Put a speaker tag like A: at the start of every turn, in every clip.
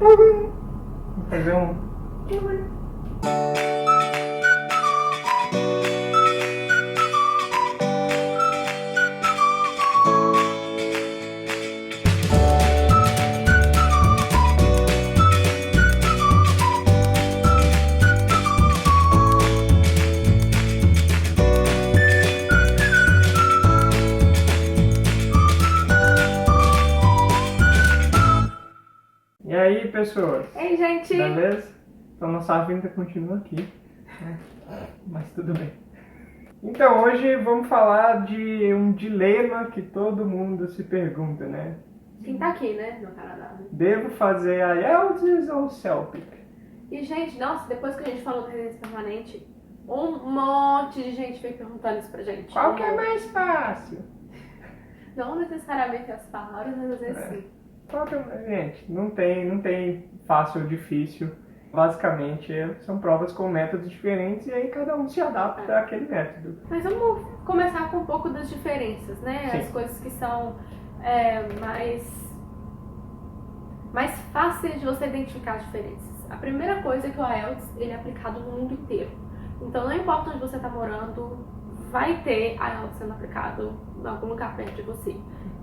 A: Vou fazer um... E aí, pessoas?
B: Ei, gente!
A: Beleza? Então nossa vida continua aqui, né? Mas tudo bem. Então hoje vamos falar de um dilema que todo mundo se pergunta, né?
B: Quem tá aqui, né, no Canadá.
A: Devo fazer IELTS ou CELPIP?
B: E, gente, nossa, depois que a gente falou da residência permanente, um monte de gente veio perguntando isso pra gente.
A: Qual que é mais fácil?
B: Não necessariamente as palavras, mas às vezes sim.
A: Qual que é... Gente, não tem fácil ou difícil. Basicamente, são provas com métodos diferentes e aí cada um se adapta àquele método.
B: Mas vamos começar com um pouco das diferenças, né?
A: Sim.
B: As coisas que são mais fáceis de você identificar as diferenças. A primeira coisa é que o IELTS ele é aplicado no mundo inteiro. Então não importa onde você está morando, vai ter IELTS sendo aplicado em algum lugar perto de você.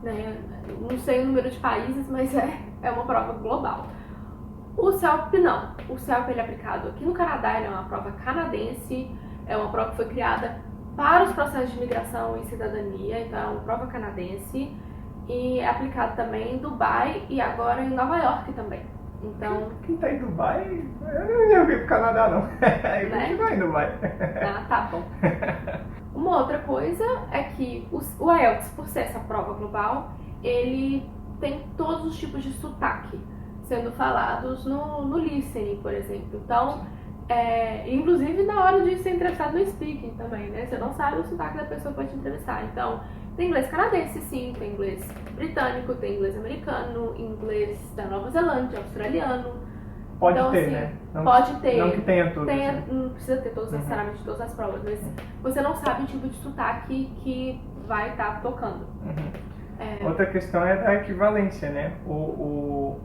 B: Né? Não sei o número de países, mas é uma prova global. O CELP não. O CELP ele é aplicado aqui no Canadá, ele é uma prova canadense, é uma prova que foi criada para os processos de imigração e cidadania, então é uma prova canadense e é aplicado também em Dubai e agora em Nova York também. Então,
A: quem tá em Dubai, eu não ia vir pro Canadá não. Eu
B: né?
A: vai em Dubai.
B: Ah, tá bom. Uma outra coisa é que o IELTS, por ser essa prova global, ele tem todos os tipos de sotaque sendo falados no listening, por exemplo. Então, inclusive na hora de ser entrevistado no speaking também, né? Você não sabe o sotaque da pessoa que vai te entrevistar. Então, tem inglês canadense, sim, tem inglês britânico, tem inglês americano, inglês da Nova Zelândia, australiano.
A: Pode
B: então,
A: ter,
B: assim,
A: né? Não,
B: pode ter.
A: Não que tenha todos. Né?
B: Não precisa ter todos, necessariamente todas as provas, mas você não sabe o tipo de sotaque que vai estar tocando.
A: Outra questão é da equivalência, né? O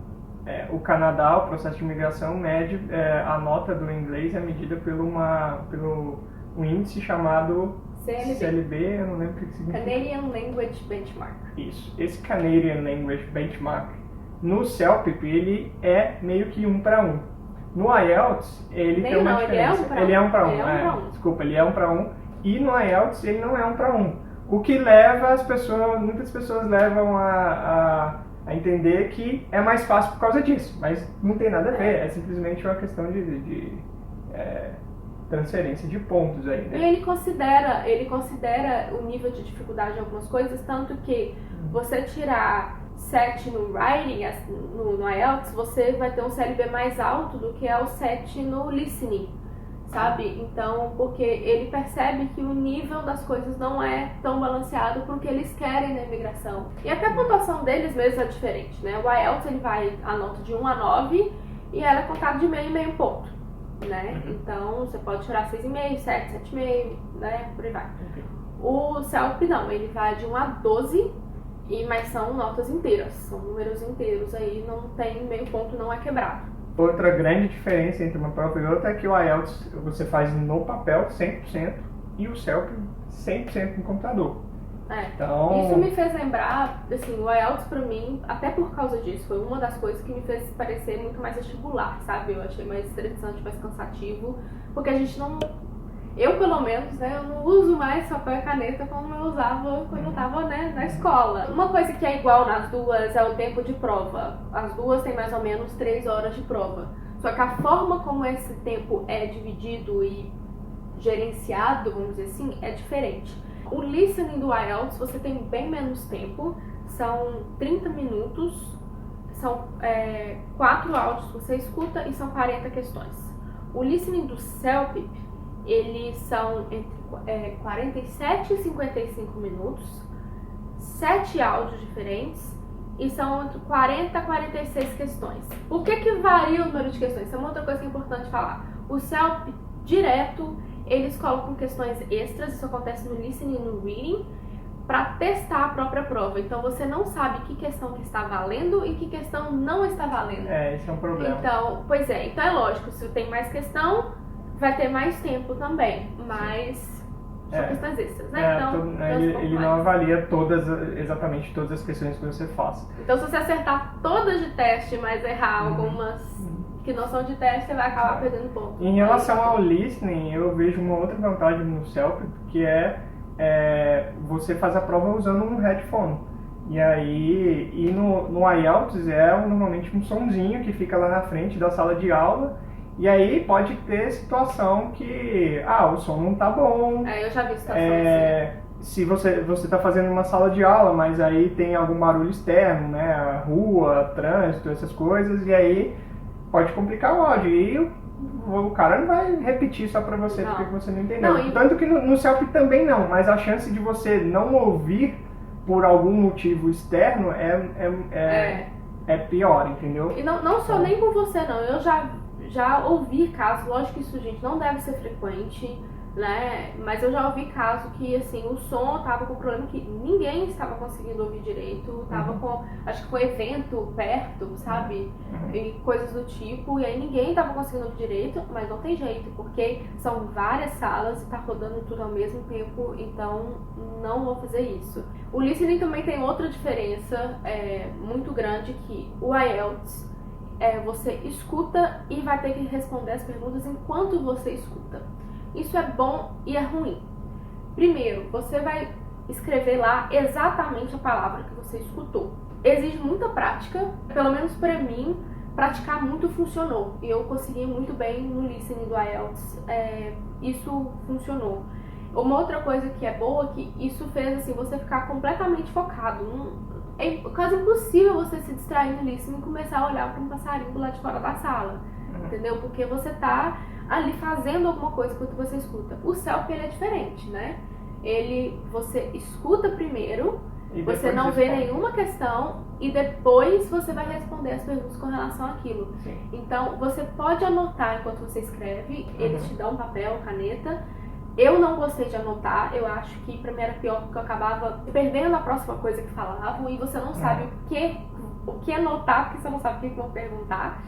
A: Canadá, o processo de imigração mede, a nota do inglês é medida pelo um índice chamado CLB, eu não lembro o que significa.
B: Canadian Language Benchmark.
A: Isso. Esse Canadian Language Benchmark, no CELPIP, ele é meio que 1 para 1. No IELTS, ele tem uma diferença. Ele é 1 para 1. Desculpa, ele é 1 para 1. E no IELTS, ele não é 1 para 1. O que leva muitas pessoas levam a entender que é mais fácil por causa disso, mas não tem nada a ver, é simplesmente uma questão de transferência de pontos aí, né?
B: E ele considera o nível de dificuldade de algumas coisas, tanto que você tirar 7 no writing, no IELTS, você vai ter um CLB mais alto do que é o 7 no listening, sabe? Então, porque ele percebe que o nível das coisas não é tão balanceado porque eles querem na imigração. E até a pontuação deles mesmo é diferente, né? O IELTS ele vai a nota de 1 a 9 e ela é contada de meio em meio ponto, né? Então, você pode tirar 6,5, 7, 7,5, né? Por aí vai. O CELP não, ele vai de 1 a 12, mas são notas inteiras, são números inteiros aí, não tem meio ponto, não é quebrado.
A: Outra grande diferença entre uma prova e outra é que o IELTS você faz no papel 100% e o CELP 100% no computador. Então...
B: Isso me fez lembrar, assim, o IELTS pra mim, até por causa disso, foi uma das coisas que me fez parecer muito mais vestibular, sabe? Eu achei mais interessante, mais cansativo, porque a gente não... Eu, pelo menos, né, eu não uso mais papel e caneta como eu usava quando eu tava, né, na escola. Uma coisa que é igual nas duas é o tempo de prova. As duas têm mais ou menos 3 horas de prova. Só que a forma como esse tempo é dividido e gerenciado, vamos dizer assim, é diferente. O listening do IELTS, você tem bem menos tempo, são 30 minutos, são 4 áudios que você escuta e são 40 questões. O listening do CELPIP, eles são entre 47 e 55 minutos, 7 áudios diferentes e são entre 40 a 46 questões. Por que varia o número de questões? Isso é uma outra coisa que é importante falar. O CELP direto, eles colocam questões extras, isso acontece no listening e no reading. para testar a própria prova. Então você não sabe que questão que está valendo e que questão não está valendo.
A: Esse é um problema.
B: Então, pois é, então é lógico, se tem mais questão, vai ter mais tempo também, mas são questões extras, né? Então,
A: ele não avalia exatamente todas as questões que você faça.
B: Então se você acertar todas de teste, mas errar algumas que não são de teste, você vai acabar perdendo ponto.
A: Em relação ao listening, eu vejo uma outra vantagem no CELP, que você faz a prova usando um headphone. E no IELTS normalmente um sonzinho que fica lá na frente da sala de aula. E aí pode ter situação que o som não tá bom.
B: Eu já vi situação assim.
A: Se você está fazendo uma sala de aula, mas aí tem algum barulho externo, né? A rua, trânsito, essas coisas, e aí pode complicar o áudio. E o cara não vai repetir só pra você porque você não entendeu. Tanto que no CELP também não, mas a chance de você não ouvir por algum motivo externo é pior, entendeu?
B: E não só nem por você, não. Eu já ouvi casos, lógico que isso, gente, não deve ser frequente, né? Mas eu já ouvi caso que, assim, o som tava com problema que ninguém estava conseguindo ouvir direito, tava acho que com evento perto, sabe? E coisas do tipo, e aí ninguém tava conseguindo ouvir direito, mas não tem jeito, porque são várias salas e tá rodando tudo ao mesmo tempo, então não vou fazer isso. O listening também tem outra diferença muito grande, que o IELTS você escuta e vai ter que responder as perguntas enquanto você escuta. Isso é bom e é ruim. Primeiro, você vai escrever lá exatamente a palavra que você escutou. Exige muita prática, pelo menos para mim, praticar muito funcionou. E eu consegui muito bem no listening do IELTS, isso funcionou. Uma outra coisa que é boa, que isso fez assim, você ficar completamente focado. É quase impossível você se distrair no listening e começar a olhar para um passarinho do lado de fora da sala, entendeu? Porque você tá ali fazendo alguma coisa enquanto você escuta. O CELP, ele é diferente, né? Você escuta primeiro, você não vê nenhuma questão e depois você vai responder as perguntas com relação àquilo.
A: Sim.
B: Então, você pode anotar enquanto você escreve, eles te dão papel, caneta. Eu não gostei de anotar, eu acho que pra mim era pior porque eu acabava perdendo a próxima coisa que falavam e você não sabe o que anotar, porque você não sabe o que vão perguntar.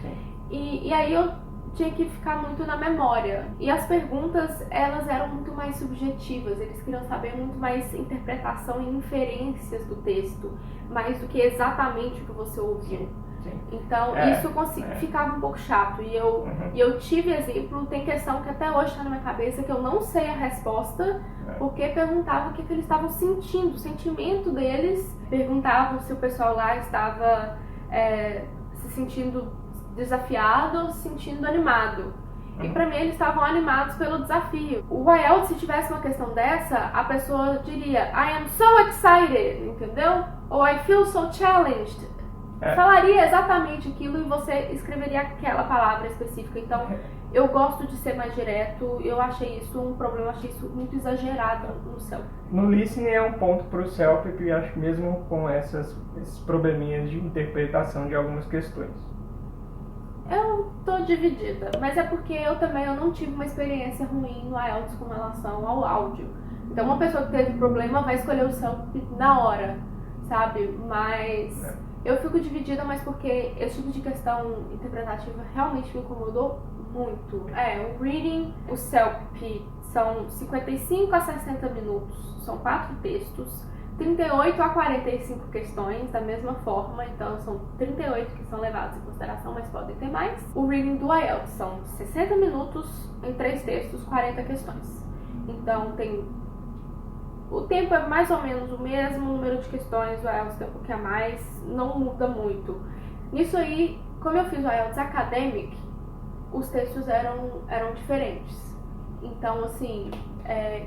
B: E aí eu tinha que ficar muito na memória. E as perguntas, elas eram muito mais subjetivas, eles queriam saber muito mais interpretação e inferências do texto, mais do que exatamente o que você ouviu. Então, isso ficava um pouco chato. E eu tive exemplo, tem questão que até hoje está na minha cabeça, que eu não sei a resposta, porque perguntavam o que eles estavam sentindo, o sentimento deles. Perguntavam se o pessoal lá estava se sentindo desafiado ou se sentindo animado. E pra mim eles estavam animados pelo desafio. O IELTS, se tivesse uma questão dessa, a pessoa diria I am so excited, entendeu? Ou I feel so challenged. Falaria exatamente aquilo e você escreveria aquela palavra específica. Então, eu gosto de ser mais direto. Eu achei isso um problema, achei isso muito exagerado no CELP.
A: No listening é um ponto pro CELP, que eu acho que mesmo com esses probleminhas de interpretação de algumas questões.
B: Eu tô dividida, mas é porque eu não tive uma experiência ruim no IELTS com relação ao áudio. Então, uma pessoa que teve problema vai escolher o CELP na hora, sabe? Mas eu fico dividida, mas porque esse tipo de questão interpretativa realmente me incomodou muito. O reading, o CELP são 55 a 60 minutos, são 4 textos, 38 a 45 questões da mesma forma, então são 38 que são levados em consideração, mas podem ter mais. O reading do IELTS são 60 minutos em 3 textos, 40 questões. Então o tempo é mais ou menos o mesmo, o número de questões, o IELTS tem um pouquinho a mais, não muda muito. Nisso aí, como eu fiz o IELTS Academic, os textos eram diferentes. Então, assim,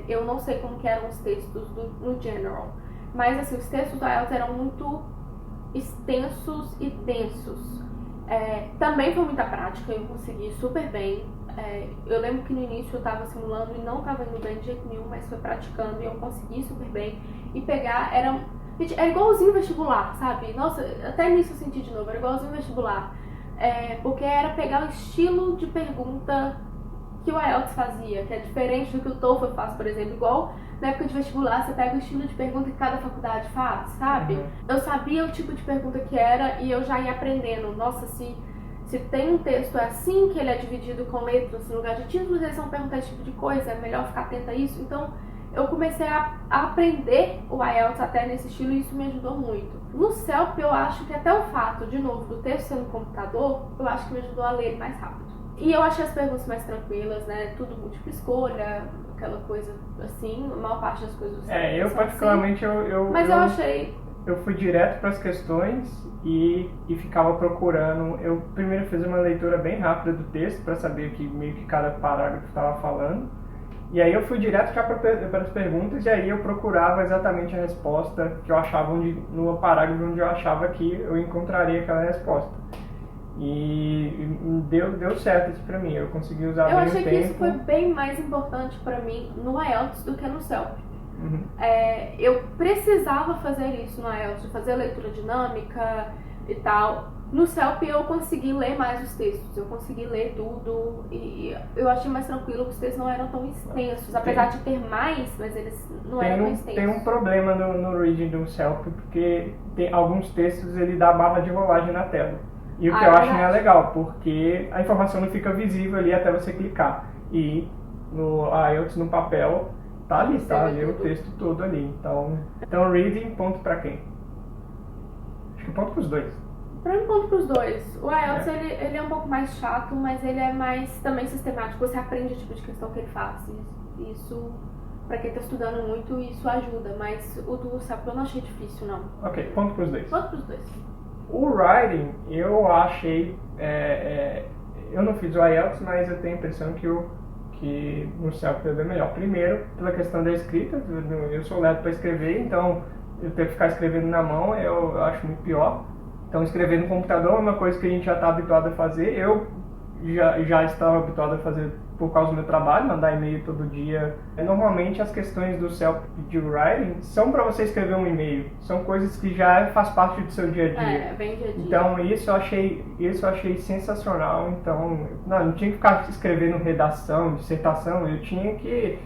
B: eu não sei como que eram os textos no General, mas assim, os textos do IELTS eram muito extensos e densos. Também foi muita prática, eu consegui super bem. Eu lembro que no início eu estava simulando e não estava indo bem de jeito nenhum, mas foi praticando e eu consegui super bem. E pegar, era igualzinho vestibular, sabe? Nossa, até nisso eu senti de novo, era igualzinho vestibular. Porque era pegar o estilo de pergunta que o IELTS fazia, que é diferente do que o TOEFL faz, por exemplo, igual na época de vestibular, você pega o estilo de pergunta que cada faculdade faz, sabe? Eu sabia o tipo de pergunta que era e eu já ia aprendendo. Nossa, se tem um texto assim, que ele é dividido com letras no lugar de títulos, eles vão perguntar esse tipo de coisa, é melhor ficar atenta a isso. Então, eu comecei a aprender o IELTS até nesse estilo e isso me ajudou muito. No CELP, eu acho que até o fato, de novo, do texto ser no computador, eu acho que me ajudou a ler mais rápido. E eu achei as perguntas mais tranquilas, né? Tudo múltipla escolha, aquela coisa assim, a maior parte das coisas...
A: eu particularmente,
B: assim. Mas eu achei...
A: Eu fui direto para as questões e ficava procurando. Eu primeiro fiz uma leitura bem rápida do texto para saber que meio que cada parágrafo estava falando. E aí eu fui direto já para as perguntas e aí eu procurava exatamente a resposta que eu achava no parágrafo onde eu achava que eu encontraria aquela resposta. E deu certo isso pra mim, eu consegui usar bem o tempo.
B: Eu achei que isso foi bem mais importante pra mim no IELTS do que no CELP. Eu precisava fazer isso no IELTS, fazer a leitura dinâmica e tal. No CELP eu consegui ler mais os textos, eu consegui ler tudo e eu achei mais tranquilo que os textos não eram tão extensos, apesar de ter mais, mas eles não eram tão extensos.
A: Tem um problema no reading do CELP, porque tem alguns textos ele dá barra de rolagem na tela. E o que eu acho não é legal, porque a informação não fica visível ali até você clicar. E no IELTS, no papel, tá ali, tá ali o texto todo ali. Então reading, ponto pra quem? Acho que ponto pros dois.
B: Pra mim, ponto pros dois. O IELTS, ele é um pouco mais chato, mas ele é mais também sistemático. Você aprende o tipo de questão que ele faz. Isso, pra quem tá estudando muito, isso ajuda. Mas o do CELP eu não achei difícil, não.
A: Ok, ponto pros dois.
B: Ponto pros dois.
A: O writing, eu achei... eu não fiz o IELTS, mas eu tenho a impressão que no CELP é bem melhor. Primeiro, pela questão da escrita. Eu sou lerdo para escrever, então eu ter que ficar escrevendo na mão eu acho muito pior. Então escrever no computador é uma coisa que a gente já está habituado a fazer. Eu já estava habituado a fazer por causa do meu trabalho, mandar e-mail todo dia. Normalmente as questões do CELP de writing são para você escrever um e-mail. São coisas que já faz parte do seu dia a dia.
B: Bem dia a dia.
A: Então isso eu achei sensacional. Então não tinha que ficar escrevendo redação, dissertação. Eu tinha que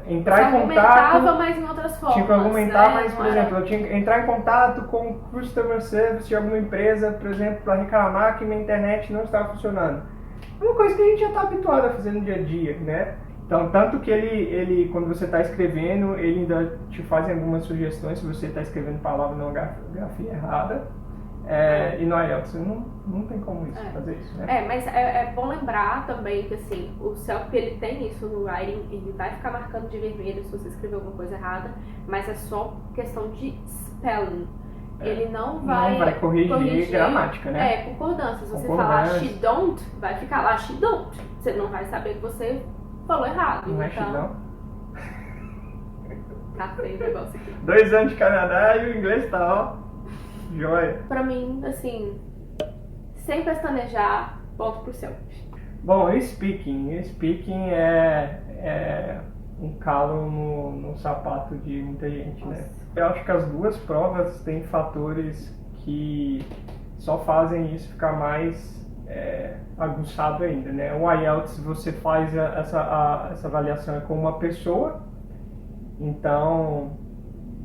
A: entrar em contato.
B: Argumentava, mas em outras formas.
A: Tinha que argumentar, mas, por exemplo, eu tinha que entrar em contato com o customer service de alguma empresa, por exemplo, para reclamar que minha internet não estava funcionando. É uma coisa que a gente já está habituado a fazer no dia a dia, né? Então, tanto que ele quando você está escrevendo, ele ainda te faz algumas sugestões se você está escrevendo palavra na grafia errada. E no IELTS não tem como fazer isso, né?
B: Mas é bom lembrar também que assim, o CELP ele tem isso no writing, ele vai ficar marcando de vermelho se você escrever alguma coisa errada, mas é só questão de spelling. Ele não vai
A: corrigir gramática, né?
B: Concordância. Se você falar she don't, vai ficar lá she don't. Você não vai saber que você falou errado.
A: Não
B: então...
A: é she don't?
B: Tá feio o negócio aqui.
A: 2 anos de Canadá e o inglês tá, joia.
B: Pra mim, assim, sem pestanejar, volto pro CELP.
A: Bom, o speaking é um calo no sapato de muita gente, né? Eu acho que as duas provas têm fatores que só fazem isso ficar mais aguçado ainda, né? O IELTS, você faz essa avaliação com uma pessoa, então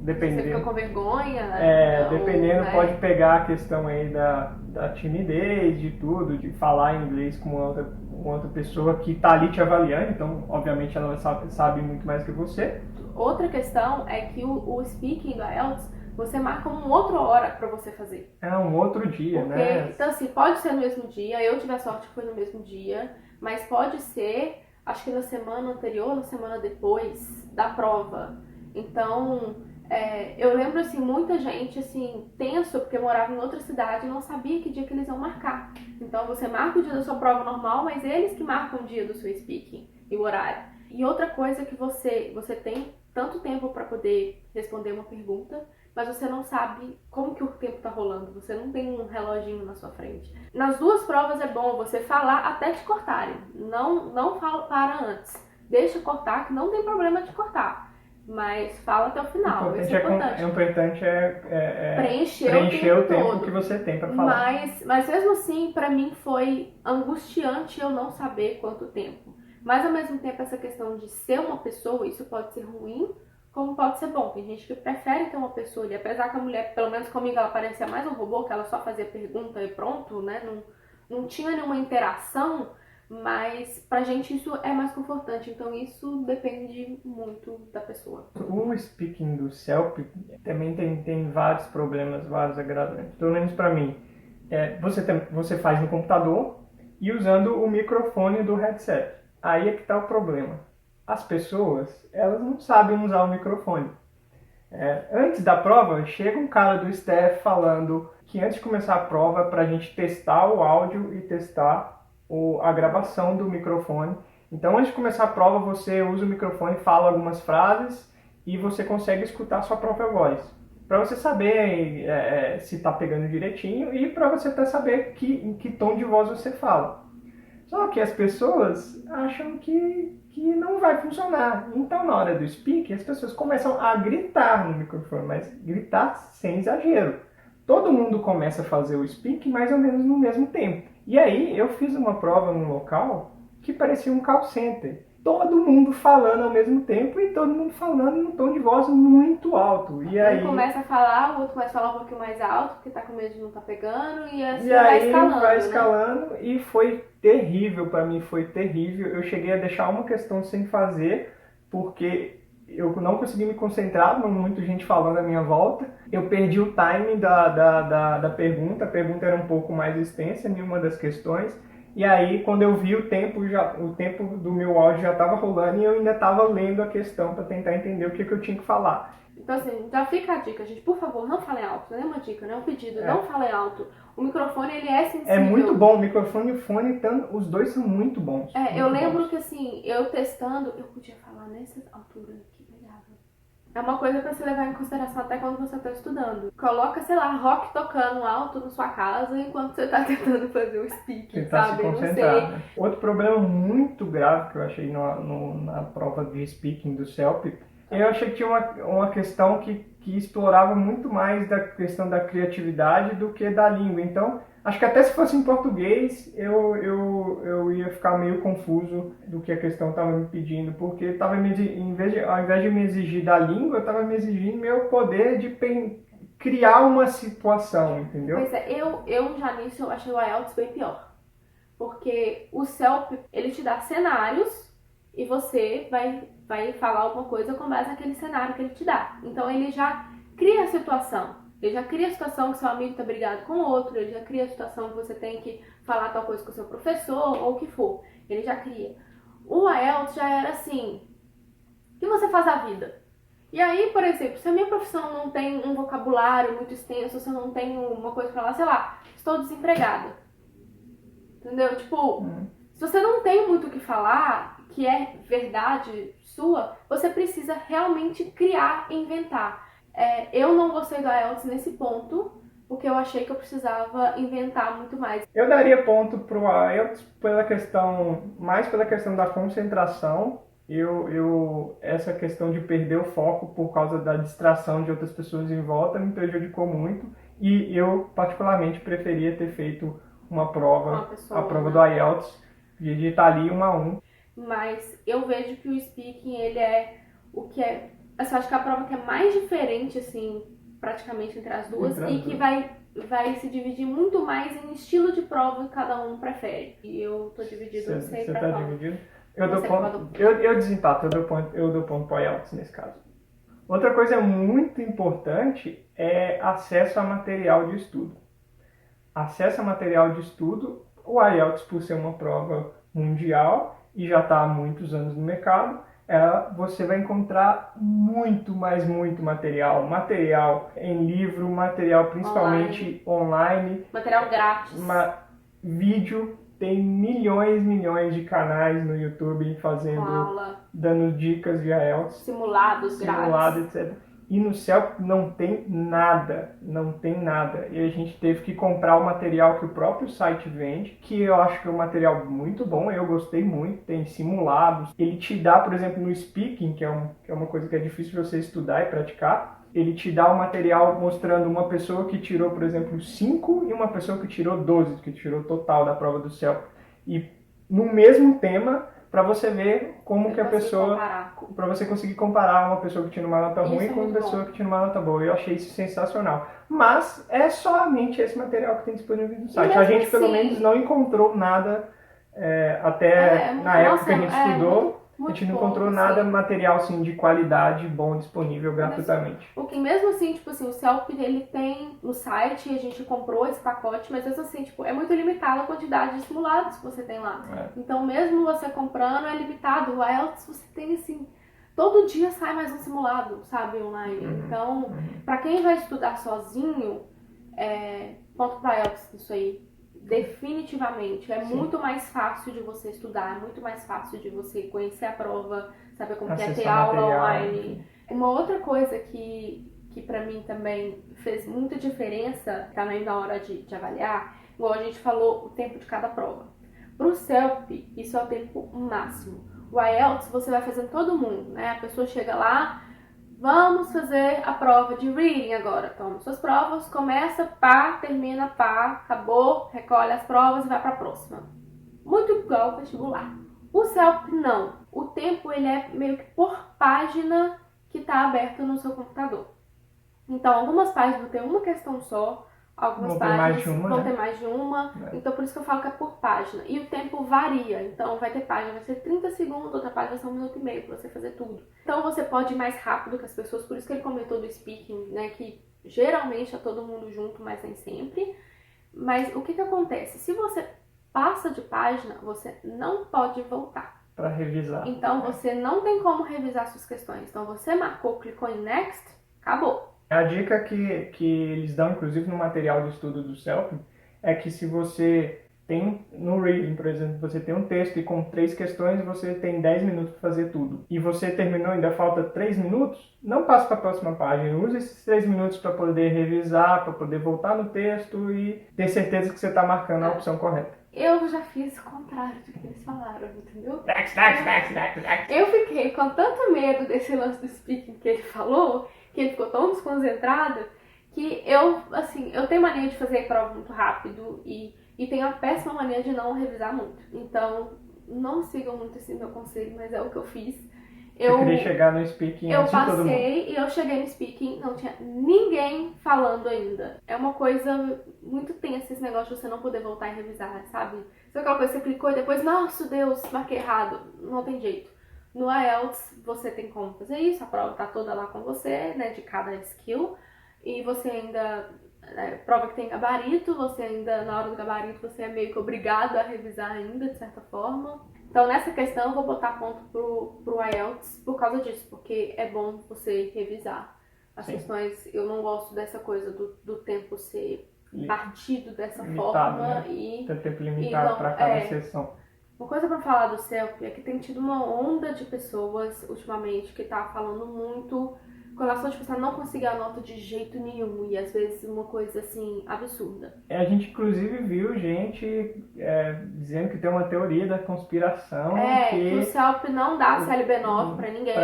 A: dependendo...
B: Você fica com vergonha, né?
A: Dependendo, pode pegar a questão aí da timidez, de tudo, de falar inglês com outra pessoa que está ali te avaliando, então obviamente ela sabe muito mais que você.
B: Outra questão é que o speaking do IELTS, você marca uma outra hora para você fazer.
A: É um outro dia, né?
B: Então assim, pode ser no mesmo dia, eu tive a sorte que foi no mesmo dia, mas pode ser, acho que na semana anterior, na semana depois da prova. Então... eu lembro, assim, muita gente, assim, tenso, porque morava em outra cidade e não sabia que dia que eles iam marcar. Então, você marca o dia da sua prova normal, mas eles que marcam o dia do seu speaking e o horário. E outra coisa é que você tem tanto tempo para poder responder uma pergunta, mas você não sabe como que o tempo tá rolando. Você não tem um reloginho na sua frente. Nas duas provas é bom você falar até te cortarem. Não para antes. Deixa cortar, que não tem problema de cortar. Mas fala até o final, isso é importante.
A: O importante é
B: preencher
A: o tempo que você tem para falar.
B: Mas mesmo assim, pra mim foi angustiante eu não saber quanto tempo. Mas ao mesmo tempo, essa questão de ser uma pessoa, isso pode ser ruim, como pode ser bom. Tem gente que prefere ter uma pessoa ali, apesar que a mulher, pelo menos comigo, ela parecia mais um robô, que ela só fazia pergunta e pronto, né? Não tinha nenhuma interação, mas pra gente isso é mais confortante. Então isso depende muito da pessoa.
A: O speaking do CELP também tem vários problemas, vários agravantes. Pelo menos pra mim. Você faz no computador e usando o microfone do headset. Aí é que tá o problema. As pessoas, elas não sabem usar o microfone. Antes da prova, chega um cara do staff falando que antes de começar a prova, para a gente testar o áudio e testar a gravação do microfone. Então, antes de começar a prova, você usa o microfone, fala algumas frases e você consegue escutar a sua própria voz. Para você saber se está pegando direitinho e para você até saber em que tom de voz você fala. Só que as pessoas acham que não vai funcionar. Então, na hora do speak, as pessoas começam a gritar no microfone, mas gritar sem exagero. Todo mundo começa a fazer o speak mais ou menos no mesmo tempo. E aí, eu fiz uma prova num local que parecia um call center. Todo mundo falando ao mesmo tempo e todo mundo falando em um tom de voz muito alto. E aí
B: um começa a falar, o outro começa a falar um pouquinho mais alto, porque tá com medo de não tá pegando, e assim
A: vai escalando, né? E foi terrível pra mim, foi terrível. Eu cheguei a deixar uma questão sem fazer, porque eu não consegui me concentrar, muita gente falando à minha volta. Eu perdi o timing da pergunta, a pergunta era um pouco mais extensa em uma das questões. E aí, quando eu vi o tempo do meu áudio já estava rolando e eu ainda estava lendo a questão para tentar entender o que eu tinha que falar.
B: Então, assim, já fica a dica, gente. Por favor, não falem alto. Não é uma dica, não é um pedido. Não falem alto. O microfone, ele é sensível.
A: É muito bom. O microfone e o fone, os dois são muito bons.
B: Eu lembro que, assim, eu testando, eu podia falar nessa altura aqui, pegava. É uma coisa pra você levar em consideração até quando você tá estudando. Coloca, sei lá, rock tocando alto na sua casa enquanto você tá tentando fazer o speaking, sabe?
A: Se concentrar, né? Outro problema muito grave que eu achei na prova de speaking do CELP, eu achei que tinha uma questão que explorava muito mais da questão da criatividade do que da língua. Então, acho que até se fosse em português, eu ia ficar meio confuso do que a questão estava me pedindo, porque tava ao invés de me exigir da língua, eu estava me exigindo meu poder de criar uma situação, entendeu?
B: Pois é, eu já nisso eu achei o IELTS bem pior. Porque o CELP, ele te dá cenários e você vai falar alguma coisa com base naquele cenário que ele te dá. Então ele já cria a situação. Ele já cria a situação que seu amigo está brigado com o outro, ele já cria a situação que você tem que falar tal coisa com o seu professor, ou o que for. Ele já cria. O IELTS já era assim, o que você faz da vida? E aí, por exemplo, se a minha profissão não tem um vocabulário muito extenso, se eu não tenho uma coisa pra falar, sei lá, estou desempregada. Entendeu? Tipo, se você não tem muito o que falar, que é verdade sua, você precisa realmente criar e inventar. Eu não gostei do IELTS nesse ponto, porque eu achei que eu precisava inventar muito mais.
A: Eu daria ponto pro IELTS mais pela questão da concentração. Essa questão de perder o foco por causa da distração de outras pessoas em volta me prejudicou muito. E eu, particularmente, preferia ter feito a prova do IELTS, de estar ali 1 a 1.
B: Mas eu vejo que o speaking, ele é o que é... Assim, eu acho que a prova que é mais diferente, assim, praticamente entre as duas, e que vai se dividir muito mais em estilo de prova que cada um prefere. E eu tô dividido, não sei pra qual. Você tá dividido?
A: Eu desempato, eu dou ponto pro IELTS nesse caso. Outra coisa muito importante é acesso a material de estudo. Acesso a material de estudo, o IELTS, por ser uma prova mundial e já está há muitos anos no mercado, você vai encontrar muito material. Material em livro, material principalmente online.
B: Material grátis.
A: Vídeo. Tem milhões de canais no YouTube dando dicas de IELTS.
B: Simulados grátis.
A: Etc. E no CELP não tem nada. E a gente teve que comprar o material que o próprio site vende, que eu acho que é um material muito bom, eu gostei muito, tem simulados. Ele te dá, por exemplo, no speaking, que é uma coisa que é difícil você estudar e praticar, ele te dá um material mostrando uma pessoa que tirou, por exemplo, 5 e uma pessoa que tirou 12, que tirou o total da prova do CELP. E no mesmo tema, para você ver como que a pessoa, para você conseguir comparar uma pessoa que tinha uma nota ruim com uma pessoa que tinha uma nota boa. Eu achei isso sensacional. Mas é somente esse material que tem disponível no site. A gente pelo menos não encontrou nada até na época que a gente estudou. A gente não encontrou nada material assim, de qualidade bom disponível gratuitamente.
B: Porque mesmo assim, tipo assim, o CELP ele tem no site, a gente comprou esse pacote, mas mesmo assim, tipo, é muito limitada a quantidade de simulados que você tem lá. Então mesmo você comprando é limitado. O IELTS você tem assim, todo dia sai mais um simulado, sabe, online. Então, pra quem vai estudar sozinho, ponto pra IELTS isso aí. Definitivamente, muito mais fácil de você estudar, muito mais fácil de você conhecer a prova, saber como que é ter aula online. Uma outra coisa que pra mim também fez muita diferença também na hora de avaliar, igual a gente falou, o tempo de cada prova. Pro CELP, isso é o tempo máximo. O IELTS você vai fazendo todo mundo, né? A pessoa chega lá, vamos fazer a prova de reading agora. Toma suas provas, começa, pá, termina, pá, acabou, recolhe as provas e vai para a próxima. Muito igual ao vestibular. O CELP não. O tempo ele é meio que por página que está aberto no seu computador. Então, algumas páginas vão ter uma questão só, algumas páginas vão ter mais de uma. Então, por isso que eu falo que é por página. E o tempo varia. Então, vai ter página, vai ser 30 segundos, outra página vai ser 1 minuto e meio para você fazer tudo. Então, você pode ir mais rápido que as pessoas. Por isso que ele comentou do speaking, né? Que geralmente é todo mundo junto, mas nem sempre. Mas o que acontece? Se você passa de página, você não pode voltar.
A: Para revisar.
B: Então, você não tem como revisar suas questões. Então, você marcou, clicou em Next, acabou.
A: A dica que eles dão, inclusive no material de estudo do CELP, é que se você tem, no reading, por exemplo, você tem um texto e com 3 questões você tem 10 minutos para fazer tudo, e você terminou ainda falta 3 minutos, não passe para a próxima página, use esses 3 minutos para poder revisar, para poder voltar no texto e ter certeza que você está marcando a opção correta.
B: Eu já fiz o contrário do que eles falaram, entendeu?
A: Next.
B: Eu fiquei com tanto medo desse lance do speaking que ele falou, que ele ficou tão desconcentrado, que eu tenho mania de fazer prova muito rápido e tenho a péssima mania de não revisar muito. Então, não sigam muito esse meu conselho, mas é o que eu fiz.
A: Eu queria chegar no speaking antes de todo mundo.
B: Eu passei e eu cheguei no speaking, não tinha ninguém falando ainda. É uma coisa muito tensa esse negócio de você não poder voltar e revisar, sabe? Sabe aquela coisa que você clicou e depois, nossa Deus, marquei errado. Não tem jeito. No IELTS você tem como fazer isso, a prova tá toda lá com você, né, de cada skill. E você ainda, prova que tem gabarito, você ainda, na hora do gabarito, você é meio que obrigado a revisar ainda, de certa forma. Então, nessa questão, eu vou botar ponto pro IELTS por causa disso, porque é bom você revisar as questões. Eu não gosto dessa coisa do tempo ser partido dessa
A: limitado,
B: forma.
A: Né? Tem tempo limitado para cada sessão.
B: Uma coisa pra falar do CELP é que tem tido uma onda de pessoas, ultimamente, que tá falando muito com relação a você não conseguir a nota de jeito nenhum, e às vezes uma coisa assim, absurda.
A: A gente inclusive viu gente dizendo que tem uma teoria da conspiração.
B: Que o CELP não dá CLB9 pra ninguém,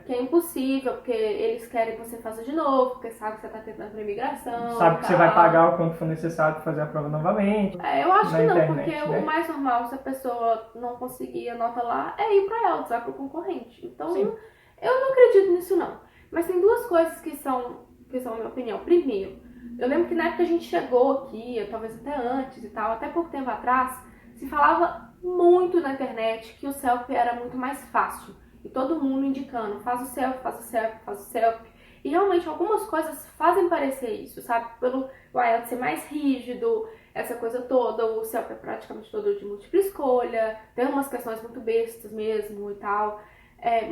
B: que é impossível, porque eles querem que você faça de novo, porque sabe que você tá tentando pra imigração.
A: Sabe que você vai pagar o quanto for necessário pra fazer a prova novamente.
B: Eu acho que não, porque o mais normal, se a pessoa não conseguir a nota lá, é ir pra IELTS, vai pro concorrente. Então, eu não acredito nisso não. Mas tem duas coisas que são a minha opinião. Primeiro, eu lembro que na época a gente chegou aqui, talvez até antes e tal, até pouco tempo atrás, se falava muito na internet que o CELP era muito mais fácil. E todo mundo indicando, faz o CELP, faz o CELP, faz o CELP. E realmente algumas coisas fazem parecer isso, sabe? Pelo IELTS ser mais rígido, essa coisa toda, o CELP é praticamente todo de múltipla escolha, tem umas questões muito bestas mesmo e tal.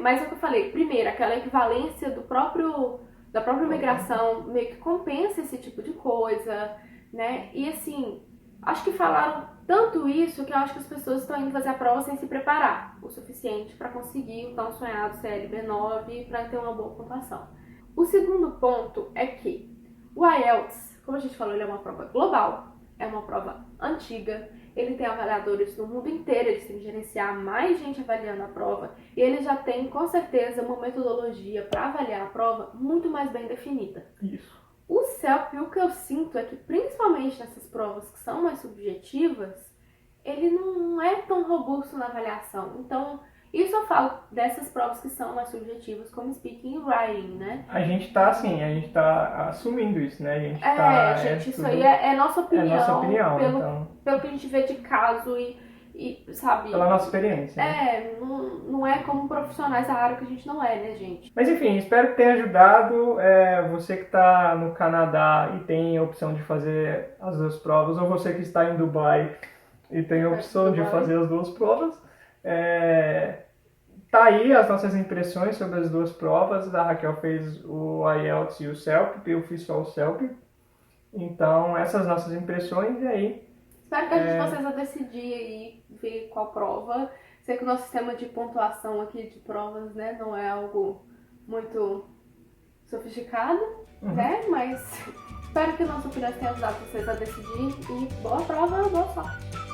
B: Mas é o que eu falei, primeiro, aquela equivalência da própria imigração meio que compensa esse tipo de coisa, né? E assim, acho que falaram tanto isso que eu acho que as pessoas estão indo fazer a prova sem se preparar o suficiente para conseguir o tão sonhado CLB9 para ter uma boa pontuação. O segundo ponto é que o IELTS, como a gente falou, ele é uma prova global, é uma prova antiga, ele tem avaliadores no mundo inteiro, eles têm que gerenciar mais gente avaliando a prova, e ele já tem, com certeza, uma metodologia para avaliar a prova muito mais bem definida.
A: Isso.
B: O CELP, o que eu sinto é que, principalmente nessas provas que são mais subjetivas, ele não é tão robusto na avaliação. Então, isso eu falo dessas provas que são mais subjetivas, como speaking e writing, né?
A: A gente tá assumindo isso, né?
B: Isso aí é nossa opinião.
A: É nossa opinião,
B: pelo que a gente vê de caso e sabe...
A: Pela nossa experiência.
B: Né? Não é como profissionais da área que a gente não é, né, gente?
A: Mas enfim, espero que tenha ajudado você que está no Canadá e tem a opção de fazer as duas provas, ou você que está em Dubai e tem a opção de fazer as duas provas. Tá aí as nossas impressões sobre as duas provas. A Raquel fez o IELTS e o CELP, eu fiz só o CELP. Então, essas nossas impressões, e aí...
B: Espero que ajude vocês a decidir aí, ver qual prova. Sei que o nosso sistema de pontuação aqui de provas, né, não é algo muito sofisticado, né? Mas espero que a nossa opinião tenha ajudado vocês a decidir. E boa prova, boa sorte!